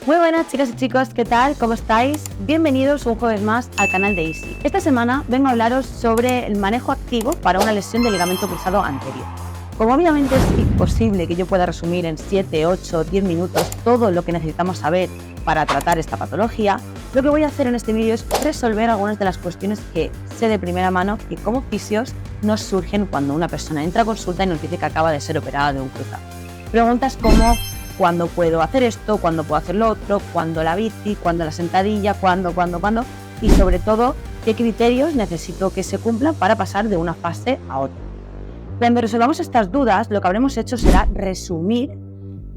Muy buenas chicas y chicos, ¿qué tal? ¿Cómo estáis? Bienvenidos un jueves más al canal de Easy. Esta semana vengo a hablaros sobre el manejo activo para una lesión de ligamento cruzado anterior. Como obviamente es imposible que yo pueda resumir en 7, 8, 10 minutos todo lo que necesitamos saber para tratar esta patología, lo que voy a hacer en este vídeo es resolver algunas de las cuestiones que sé de primera mano que como fisios nos surgen cuando una persona entra a consulta y nos dice que acaba de ser operada de un cruzado. Preguntas como ¿cuándo puedo hacer esto? ¿Cuándo puedo hacer lo otro? ¿Cuándo la bici? ¿Cuándo la sentadilla? ¿Cuándo? Y sobre todo, ¿qué criterios necesito que se cumplan para pasar de una fase a otra? Cuando resolvamos estas dudas, lo que habremos hecho será resumir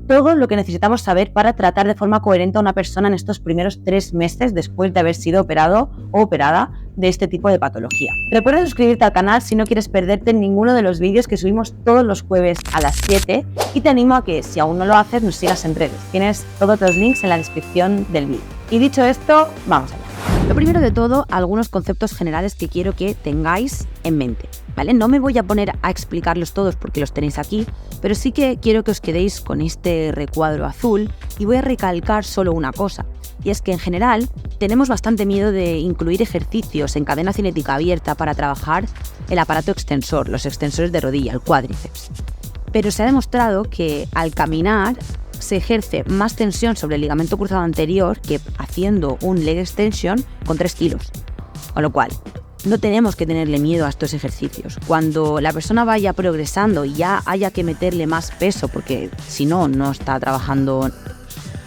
todo lo que necesitamos saber para tratar de forma coherente a una persona en estos primeros 3 meses después de haber sido operado o operada de este tipo de patología. Recuerda suscribirte al canal si no quieres perderte ninguno de los vídeos que subimos todos los jueves a las 7 y te animo a que, si aún no lo haces, nos sigas en redes. Tienes todos los links en la descripción del vídeo. Y dicho esto, vamos allá. Lo primero de todo, algunos conceptos generales que quiero que tengáis en mente, ¿vale? No me voy a poner a explicarlos todos porque los tenéis aquí, pero sí que quiero que os quedéis con este recuadro azul y voy a recalcar solo una cosa, y es que en general tenemos bastante miedo de incluir ejercicios en cadena cinética abierta para trabajar el aparato extensor, los extensores de rodilla, el cuádriceps. Pero se ha demostrado que al caminar se ejerce más tensión sobre el ligamento cruzado anterior que haciendo un leg extension con 3 kilos. Con lo cual, no tenemos que tenerle miedo a estos ejercicios. Cuando la persona vaya progresando y ya haya que meterle más peso, porque si no, no está trabajando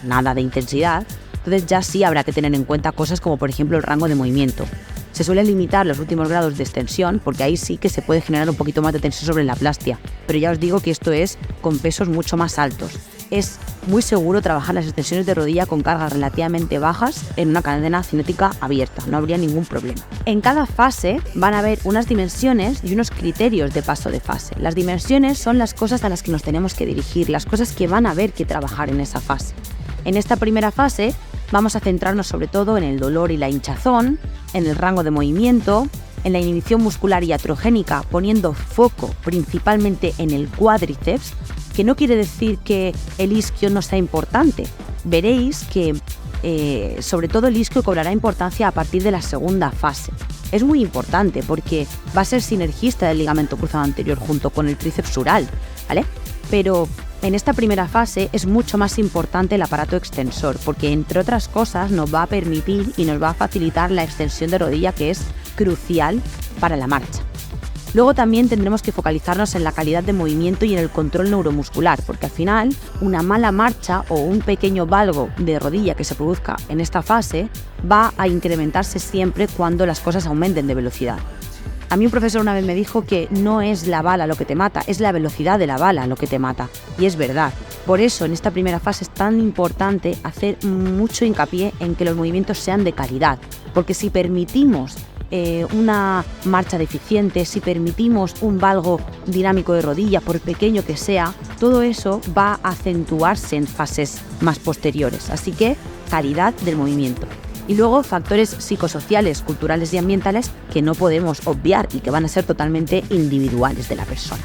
nada de intensidad, entonces ya sí habrá que tener en cuenta cosas como por ejemplo el rango de movimiento. Se suele limitar los últimos grados de extensión porque ahí sí que se puede generar un poquito más de tensión sobre la plastia, pero ya os digo que esto es con pesos mucho más altos. Es muy seguro trabajar las extensiones de rodilla con cargas relativamente bajas en una cadena cinética abierta, no habría ningún problema. En cada fase van a haber unas dimensiones y unos criterios de paso de fase. Las dimensiones son las cosas a las que nos tenemos que dirigir, las cosas que van a haber que trabajar en esa fase. En esta primera fase vamos a centrarnos sobre todo en el dolor y la hinchazón, en el rango de movimiento, en la inhibición muscular y iatrogénica, poniendo foco principalmente en el cuádriceps, que no quiere decir que el isquio no sea importante. Veréis que sobre todo el isquio cobrará importancia a partir de la segunda fase. Es muy importante porque va a ser sinergista del ligamento cruzado anterior junto con el tríceps sural, ¿vale? Pero en esta primera fase es mucho más importante el aparato extensor porque, entre otras cosas, nos va a permitir y nos va a facilitar la extensión de rodilla, que es crucial para la marcha. Luego también tendremos que focalizarnos en la calidad de movimiento y en el control neuromuscular, porque al final una mala marcha o un pequeño valgo de rodilla que se produzca en esta fase va a incrementarse siempre cuando las cosas aumenten de velocidad. A mí un profesor una vez me dijo que no es la bala lo que te mata, es la velocidad de la bala lo que te mata. Y es verdad. Por eso en esta primera fase es tan importante hacer mucho hincapié en que los movimientos sean de calidad. Porque si permitimos una marcha deficiente, si permitimos un valgo dinámico de rodilla, por pequeño que sea, todo eso va a acentuarse en fases más posteriores. Así que calidad del movimiento. Y luego factores psicosociales, culturales y ambientales que no podemos obviar y que van a ser totalmente individuales de la persona.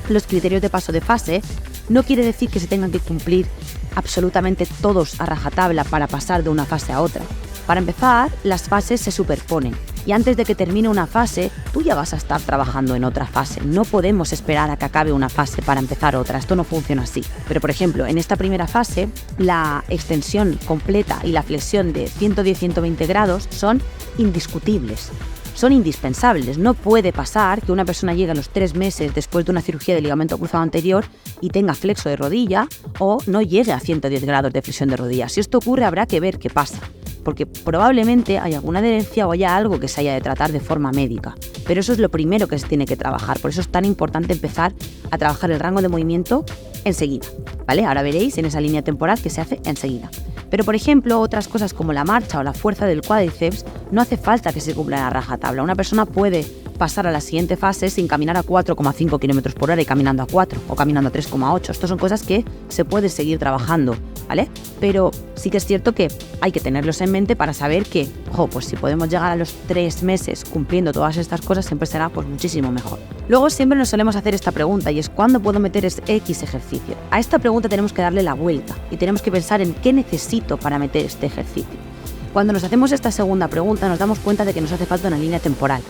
Los criterios de paso de fase no quiere decir que se tengan que cumplir absolutamente todos a rajatabla para pasar de una fase a otra. Para empezar, las fases se superponen y antes de que termine una fase, tú ya vas a estar trabajando en otra fase. No podemos esperar a que acabe una fase para empezar otra, esto no funciona así. Pero por ejemplo, en esta primera fase, la extensión completa y la flexión de 110-120 grados son indiscutibles. Son indispensables. No puede pasar que una persona llegue a los 3 meses después de una cirugía de ligamento cruzado anterior y tenga flexo de rodilla o no llegue a 110 grados de flexión de rodilla. Si esto ocurre, habrá que ver qué pasa, porque probablemente hay alguna adherencia o haya algo que se haya de tratar de forma médica. Pero eso es lo primero que se tiene que trabajar. Por eso es tan importante empezar a trabajar el rango de movimiento enseguida, ¿vale? Ahora veréis en esa línea temporal que se hace enseguida. Pero, por ejemplo, otras cosas como la marcha o la fuerza del cuádriceps no hace falta que se cumplan a rajatabla. Una persona puede pasar a la siguiente fase sin caminar a 4,5 km por hora y caminando a 4 o caminando a 3,8. Estas son cosas que se puede seguir trabajando ¿vale? Pero sí que es cierto que hay que tenerlos en mente para saber que, pues si podemos llegar a los 3 meses cumpliendo todas estas cosas, siempre será pues muchísimo mejor. Luego siempre nos solemos hacer esta pregunta y es ¿cuándo puedo meter X ejercicio? A esta pregunta tenemos que darle la vuelta y tenemos que pensar en qué necesito para meter este ejercicio. Cuando nos hacemos esta segunda pregunta nos damos cuenta de que nos hace falta una línea temporal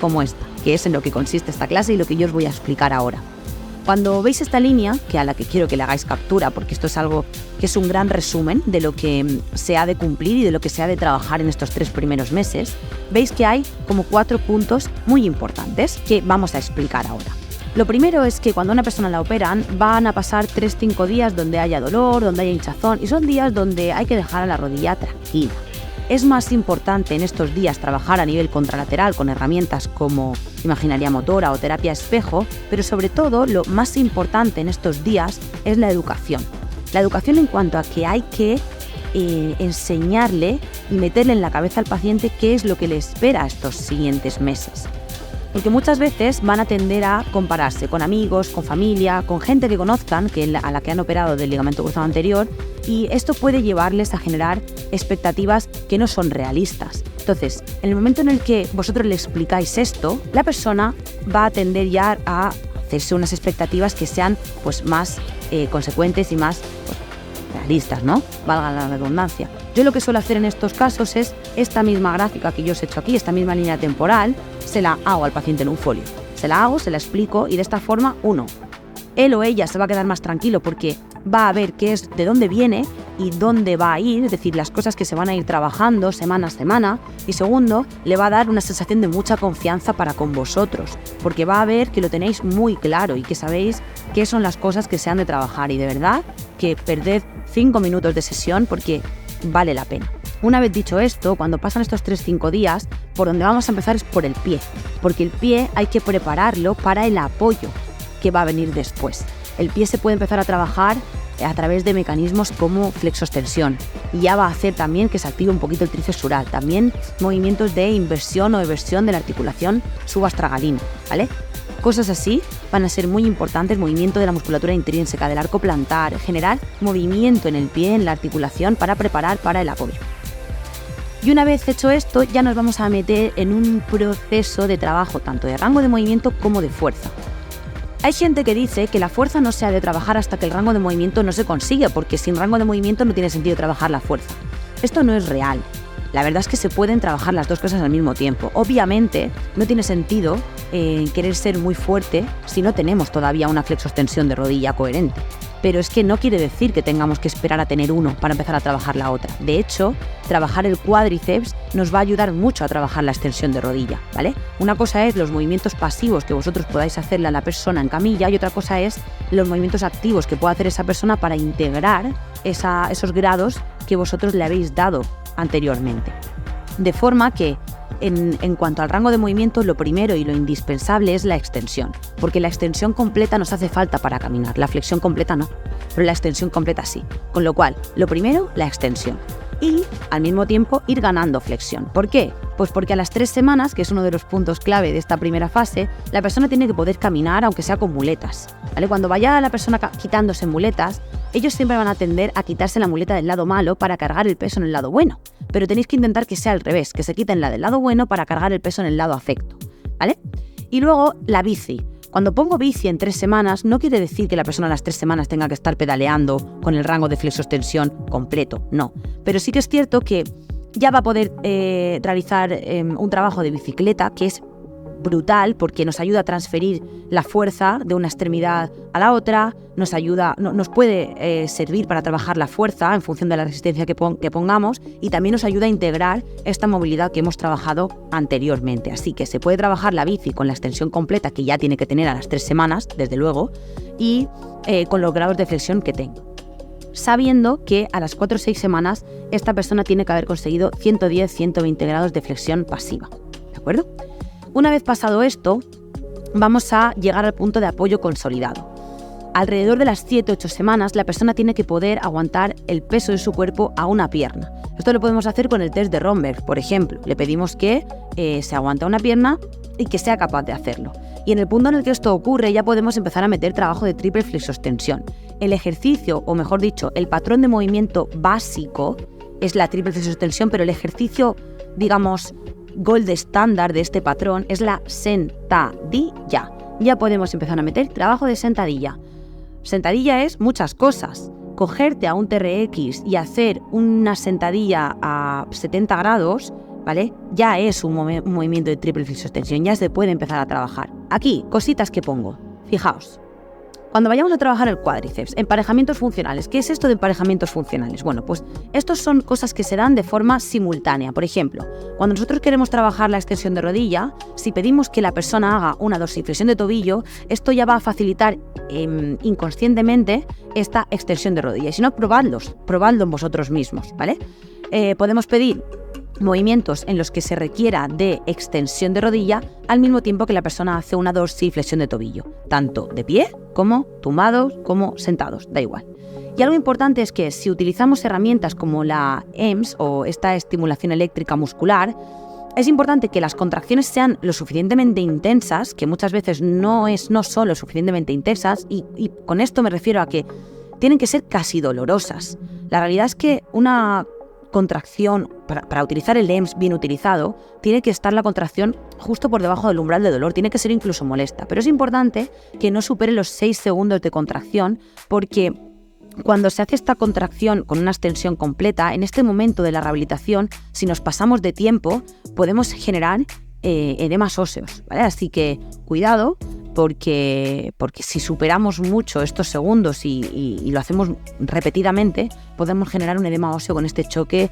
como esta, que es en lo que consiste esta clase y lo que yo os voy a explicar ahora. Cuando veis esta línea, que a la que quiero que le hagáis captura, porque esto es algo que es un gran resumen de lo que se ha de cumplir y de lo que se ha de trabajar en estos 3 primeros meses, veis que hay como 4 puntos muy importantes que vamos a explicar ahora. Lo primero es que cuando a una persona la operan van a pasar 3-5 días donde haya dolor, donde haya hinchazón y son días donde hay que dejar a la rodilla tranquila. Es más importante en estos días trabajar a nivel contralateral con herramientas como imaginería motora o terapia espejo, pero sobre todo lo más importante en estos días es la educación. La educación en cuanto a que hay que enseñarle y meterle en la cabeza al paciente qué es lo que le espera estos siguientes meses. Porque muchas veces van a tender a compararse con amigos, con familia, con gente que conozcan, a la que han operado del ligamento cruzado anterior, y esto puede llevarles a generar expectativas que no son realistas. Entonces, en el momento en el que vosotros le explicáis esto, la persona va a tender ya a hacerse unas expectativas que sean pues más consecuentes y más realistas, ¿no? Valga la redundancia. Yo lo que suelo hacer en estos casos es esta misma gráfica que yo os he hecho aquí, esta misma línea temporal, se la hago al paciente en un folio. Se la explico y de esta forma, él o ella se va a quedar más tranquilo porque va a ver qué es, de dónde viene y dónde va a ir, es decir, las cosas que se van a ir trabajando semana a semana. Y segundo, le va a dar una sensación de mucha confianza para con vosotros, porque va a ver que lo tenéis muy claro y que sabéis qué son las cosas que se han de trabajar. Y de verdad que perded 5 minutos de sesión porque vale la pena. Una vez dicho esto, cuando pasan estos 3-5 días, por donde vamos a empezar es por el pie, porque el pie hay que prepararlo para el apoyo que va a venir después. El pie se puede empezar a trabajar a través de mecanismos como flexoextensión y ya va a hacer también que se active un poquito el tríceps sural, también movimientos de inversión o eversión de la articulación subastragalina, ¿vale? Cosas así van a ser muy importantes, movimiento de la musculatura intrínseca, del arco plantar, generar movimiento en el pie, en la articulación para preparar para el apoyo. Y una vez hecho esto, ya nos vamos a meter en un proceso de trabajo tanto de rango de movimiento como de fuerza. Hay gente que dice que la fuerza no se ha de trabajar hasta que el rango de movimiento no se consiga, porque sin rango de movimiento no tiene sentido trabajar la fuerza. Esto no es real. La verdad es que se pueden trabajar las dos cosas al mismo tiempo. Obviamente, no tiene sentido querer ser muy fuerte si no tenemos todavía una flexoextensión de rodilla coherente. Pero es que no quiere decir que tengamos que esperar a tener uno para empezar a trabajar la otra. De hecho, trabajar el cuádriceps nos va a ayudar mucho a trabajar la extensión de rodilla, ¿vale? Una cosa es los movimientos pasivos que vosotros podáis hacerle a la persona en camilla y otra cosa es los movimientos activos que pueda hacer esa persona para integrar esos grados que vosotros le habéis dado anteriormente. De forma que en cuanto al rango de movimiento, lo primero y lo indispensable es la extensión, porque la extensión completa nos hace falta para caminar, la flexión completa no, pero la extensión completa sí. Con lo cual, lo primero, la extensión. Y al mismo tiempo ir ganando flexión. ¿Por qué? Pues porque a las 3 semanas, que es uno de los puntos clave de esta primera fase, la persona tiene que poder caminar aunque sea con muletas, ¿vale? Cuando vaya la persona quitándose muletas, ellos siempre van a tender a quitarse la muleta del lado malo para cargar el peso en el lado bueno. Pero tenéis que intentar que sea al revés, que se quiten la del lado bueno para cargar el peso en el lado afecto, ¿vale? Y luego la bici. Cuando pongo bici en 3 semanas, no quiere decir que la persona a las 3 semanas tenga que estar pedaleando con el rango de flexoextensión completo, no. Pero sí que es cierto que ya va a poder realizar un trabajo de bicicleta que es brutal porque nos ayuda a transferir la fuerza de una extremidad a la otra, nos puede servir para trabajar la fuerza en función de la resistencia que pongamos y también nos ayuda a integrar esta movilidad que hemos trabajado anteriormente. Así que se puede trabajar la bici con la extensión completa que ya tiene que tener a las 3 semanas, desde luego, y con los grados de flexión que tenga. Sabiendo que a las 4 o 6 semanas esta persona tiene que haber conseguido 110-120 grados de flexión pasiva, ¿de acuerdo? Una vez pasado esto, vamos a llegar al punto de apoyo consolidado. Alrededor de las 7-8 semanas, la persona tiene que poder aguantar el peso de su cuerpo a una pierna. Esto lo podemos hacer con el test de Romberg, por ejemplo. Le pedimos que se aguante una pierna y que sea capaz de hacerlo. Y en el punto en el que esto ocurre, ya podemos empezar a meter trabajo de triple flexoextensión. el ejercicio, o mejor dicho, el patrón de movimiento básico es la triple flexioextensión, pero el ejercicio, digamos, gold estándar de este patrón es la sentadilla. Ya podemos empezar a meter trabajo de sentadilla. Sentadilla es muchas cosas. Cogerte a un TRX y hacer una sentadilla a 70 grados, ¿vale? Ya es un movimiento de triple flexioextensión, ya se puede empezar a trabajar. Aquí, cositas que pongo. Fijaos. Cuando vayamos a trabajar el cuádriceps, emparejamientos funcionales. ¿Qué es esto de emparejamientos funcionales? Bueno, pues estos son cosas que se dan de forma simultánea. Por ejemplo, cuando nosotros queremos trabajar la extensión de rodilla, si pedimos que la persona haga una dorsiflexión de tobillo, esto ya va a facilitar inconscientemente esta extensión de rodilla. Y si no, probadlo en vosotros mismos, ¿vale? Podemos pedir movimientos en los que se requiera de extensión de rodilla al mismo tiempo que la persona hace una dorsiflexión de tobillo, tanto de pie como tumbados como sentados, da igual. Y algo importante es que si utilizamos herramientas como la EMS o esta estimulación eléctrica muscular, es importante que las contracciones sean lo suficientemente intensas, que muchas veces no son lo suficientemente intensas, y con esto me refiero a que tienen que ser casi dolorosas. La realidad es que una contracción, para utilizar el EMS bien utilizado, tiene que estar la contracción justo por debajo del umbral de dolor, tiene que ser incluso molesta, pero es importante que no supere los 6 segundos de contracción, porque cuando se hace esta contracción con una extensión completa, en este momento de la rehabilitación, si nos pasamos de tiempo, podemos generar edemas óseos, ¿vale? Así que cuidado, porque si superamos mucho estos segundos y lo hacemos repetidamente, podemos generar un edema óseo con este choque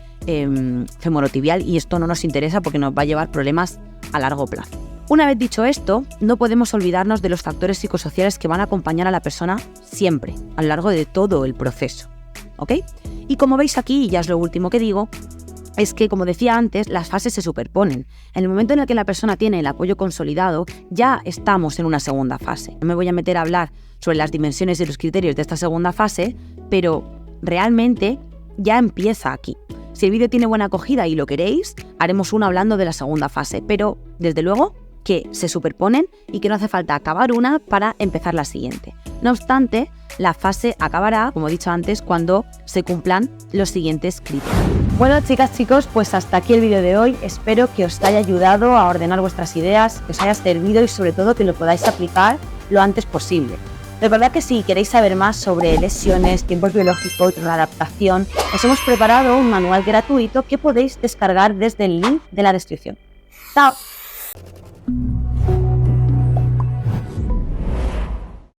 femorotibial, y esto no nos interesa porque nos va a llevar problemas a largo plazo. Una vez dicho esto, no podemos olvidarnos de los factores psicosociales que van a acompañar a la persona siempre, a lo largo de todo el proceso, ¿ok? Y como veis aquí, y ya es lo último que digo, es que, como decía antes, las fases se superponen. En el momento en el que la persona tiene el apoyo consolidado, ya estamos en una segunda fase. No me voy a meter a hablar sobre las dimensiones y los criterios de esta segunda fase, pero realmente ya empieza aquí. Si el vídeo tiene buena acogida y lo queréis, haremos uno hablando de la segunda fase, pero desde luego que se superponen y que no hace falta acabar una para empezar la siguiente. No obstante, la fase acabará, como he dicho antes, cuando se cumplan los siguientes criterios. Bueno, chicas, chicos, pues hasta aquí el vídeo de hoy. Espero que os haya ayudado a ordenar vuestras ideas, que os haya servido y sobre todo que lo podáis aplicar lo antes posible. Recordad que si queréis saber más sobre lesiones, tiempos biológicos, readaptación, os hemos preparado un manual gratuito que podéis descargar desde el link de la descripción. ¡Chao!